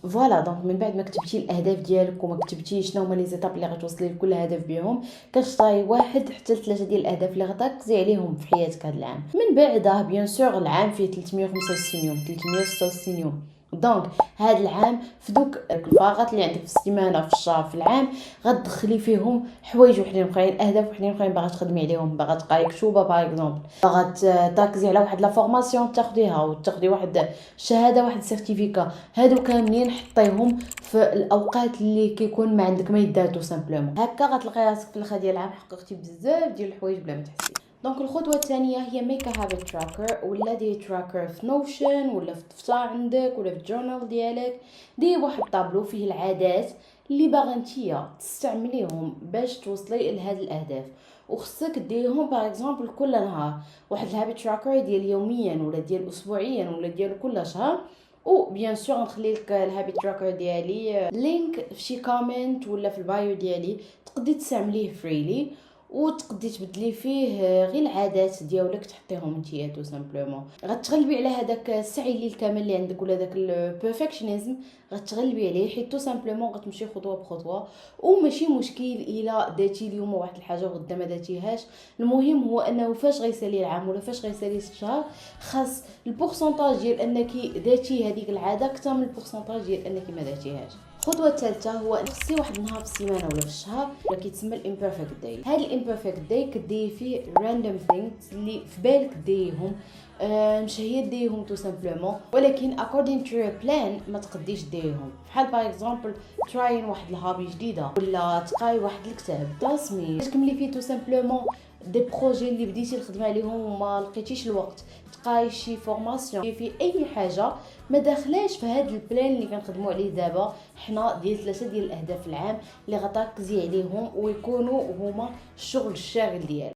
فوالا دونك من بعد ما كتبتي الاهداف ديالك وما كتبتي شنو هما لي زيتاب اللي غتوصلي لكل هدف بهم، كتختاري واحد حتى ل3 ديال الاهداف اللي غتركزي عليهم في حياتك هذا العام. من بعدها بيان سور العام فيه 365 يوم 366 يوم، دونك هذا العام في دوك الفراغات اللي عندك في السيمانه في الشهر في العام غتدخلي فيهم حوايج وحدين اخرين، اهداف وحدين اخرين باغا تخدمي عليهم، باغا تقراي كتوبه باغ اكزومبل، باغا تركزي على واحد لا فورماسيون تاخديها وتاخدي واحد الشهاده واحد سيرتيفيكا. هادو كاملين حطيهم في الاوقات اللي كيكون ما عندك ما يدار تو سامبلومون. هكا غتلقاي راسك في الاخر ديال العام حققتي بزاف ديال الحوايج بلا ما تحسي. دونك الخطوه الثانيه هي ميك ا هابت تراكر، ولا دي تراكر في نوشن ولا في الدفتر عندك ولا في الجورنال ديالك. دير واحد الطابلو فيه العادات اللي باغا نتيا تستعمليهم باش توصلي لهاد الاهداف، وخصك ديرهم باغ اكزومبل كل نهار. واحد الهابت تراكر ديال يوميا ولا ديال اسبوعيا ولا ديال كل شهر. و بيان سور نخلي لك الهابيت تراكر ديالي لينك في شي كومنت ولا في البايو ديالي، تقدري تستعمليه فريلي وتقدري تبدلي فيه غير العادات ديالك تحطيهم نتيا تو سامبلومون. غتغلبي على هذاك السعي الليل كامل اللي عندك ولا داك البيرفكشنزم، غتغلبي عليه حيت تو سامبلومون غتمشي خطوه بخطوه. وماشي مشكل الا درتي اليوم واحد الحاجه وغدا ما درتيهاش، المهم هو انه فاش غيسالي العام ولا فاش غيسالي الشهر خاص البورسونتاج ديال انك درتي هذيك العاده اكثر من البورسونتاج ديال انك ما درتيهاش. الخطوه الثالثه هو خصي واحد النهار في السيمانه ولا في الشهر ولا كيتسمى الامبيرفكت داي. هذا الامبيرفكت داي كديري فيه راندوم ثينكس اللي في بالك ديريهم، مش هي ديريهم تو سامبلومون، ولكن according to your plan ما تقديش ديريهم. بحال باغ اكزومبل تراين واحد الهابي جديده ولا تقراي واحد الكتاب تصمي تكملي فيه تو سامبلومون دي بروجي اللي بديتي الخدمه عليهم وما لقيتيش الوقت، تقراي شي فورماسيون في اي حاجه ما داخلاش في هذا البلان اللي كنخدموا عليه دابا حنا ديال 3 ديال الاهداف العام اللي غتركزي عليهم ويكونوا هما الشغل الشاغل ديالك.